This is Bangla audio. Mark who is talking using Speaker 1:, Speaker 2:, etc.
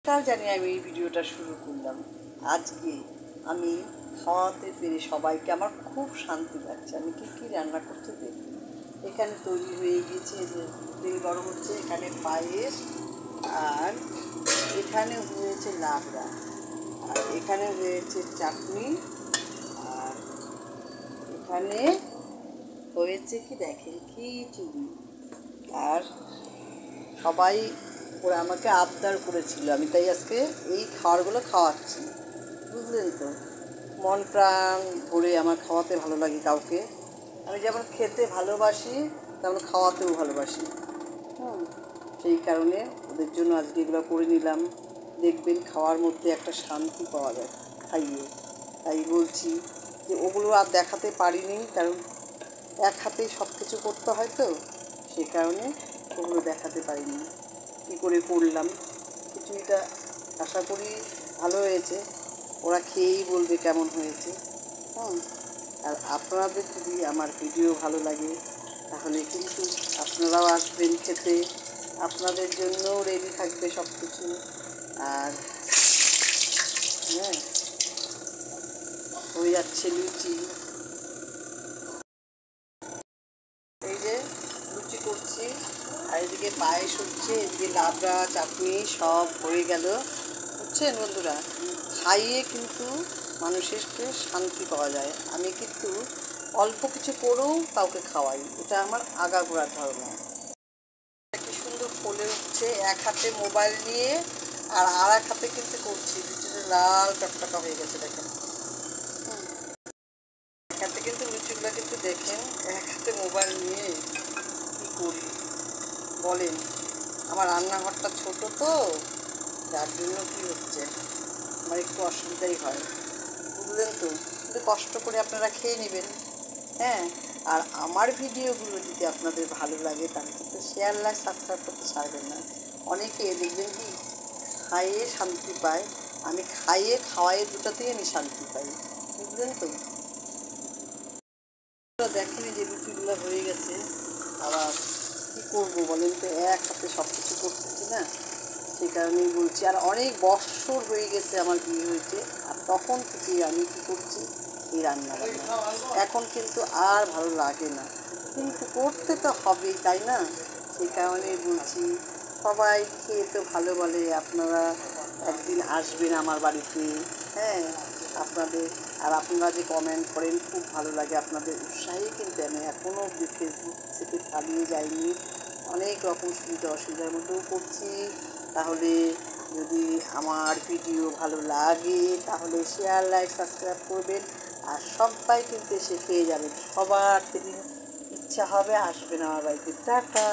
Speaker 1: তাও জানি আমি এই ভিডিওটা শুরু করলাম। আজকে আমি খাওয়াতে পেরে সবাইকে আমার খুব শান্তি লাগছে। আমি কী রান্না করতে দেখি এখানে তৈরি হয়ে গিয়েছে, যে তেল গরম হচ্ছে, এখানে পায়েস, আর এখানে হয়েছে লাবড়া, আর এখানে হয়েছে চাটনি, আর এখানে হয়েছে কি দেখেন খিচুড়ি। আর সবাই ওরা আমাকে আবদার করেছিল, আমি তাই আজকে এই খাবারগুলো খাওয়াচ্ছি, বুঝলেন তো। মন প্রাণ ভরে আমার খাওয়াতে ভালো লাগে কাউকে। আমি যেমন খেতে ভালোবাসি তেমন খাওয়াতেও ভালোবাসি। সেই কারণে ওদের জন্য আজকে এগুলো করে নিলাম। দেখবেন খাওয়ার মধ্যে একটা শান্তি পাওয়া যায় খাইয়ে। তাই বলছি যে ওগুলো আর দেখাতে পারিনি, কারণ এক হাতেই সব কিছু করতে হয় তো, সেই কারণে ওগুলো দেখাতে পারিনি। কী করে করলাম খিচুড়িটা, আশা করি ভালো হয়েছে। ওরা খেয়েই বলবে কেমন হয়েছে। আর আপনাদের যদি আমার ভিডিও ভালো লাগে তাহলে কিন্তু আপনারাও আসবেন খেতে, আপনাদের জন্যও রেডি থাকবে সব কিছু। আর হয়ে যাচ্ছে লুচি, এই যে লুচি করছি, আর এদিকে পায়েস হচ্ছে, এদিকে লাবড়া চাটনি সব হয়ে গেল। বুঝছেন বন্ধুরা, খাইয়ে কিন্তু মানুষের শান্তি পাওয়া যায়। আমি কিন্তু অল্প কিছু করেও কাউকে খাওয়াই, এটা আমার আগাগোড়ার ধারণা। কি সুন্দর ফলে উঠছে, এক হাতে মোবাইল নিয়ে আর এক হাতে কিন্তু করছি। লুচিটা লাল টকটকা হয়ে গেছে দেখেন। এক হাতে কিন্তু লুচিগুলো কিন্তু দেখেন, এক হাতে মোবাইল নিয়ে কী করি বলেন। আমার রান্নাঘরটা ছোট তো, যার জন্য কী হচ্ছে, আমার একটু অসুবিধাই হয়, বুঝলেন তো। কিন্তু কষ্ট করে আপনারা খেয়ে নেবেন। আর আমার ভিডিওগুলো যদি আপনাদের ভালো লাগে তাহলে কিন্তু শেয়ার, লাইক, সাবস্ক্রাইব করতে ছাড়বেন না। অনেকে দেখবেন কি খাইয়ে শান্তি পায়, আমি খাইয়ে খাওয়াইয়ে দুটাতেই আমি শান্তি পাই, বুঝলেন তো। দেখেনি যে লুচিগুলো হয়ে গেছে, আবার কী করবো বলেন তো, এক হাতে সব কিছু করতেছি না, সেই কারণেই বলছি। আর অনেক বৎসর হয়ে গেছে আমার বিয়ে হয়েছে, আর তখন থেকে আমি কী করছি এই রান্না বান্না। এখন কিন্তু আর ভালো লাগে না, কিন্তু করতে তো হবেই, তাই না। সেই কারণেই বলছি, সবাই খেয়ে তো ভালো বলে। আপনারা একদিন আসবেন আমার বাড়িতে, আপনারা যে কমেন্ট করেন খুব ভালো লাগে। আপনাদের উৎসাহে কিন্তু আমি এখনও অবধি ফেসবুক থেকে চালিয়ে যাইনি, অনেক রকম সুবিধা অসুবিধার মধ্যেও করছি। তাহলে যদি আমার ভিডিও ভালো লাগে তাহলে শেয়ার, লাইক, সাবস্ক্রাইব করবেন। আর সবাই কিন্তু এসে খেয়ে যাবেন, সবার সেদিন ইচ্ছা হবে আসবেন আমার বাড়িতে। টাটা।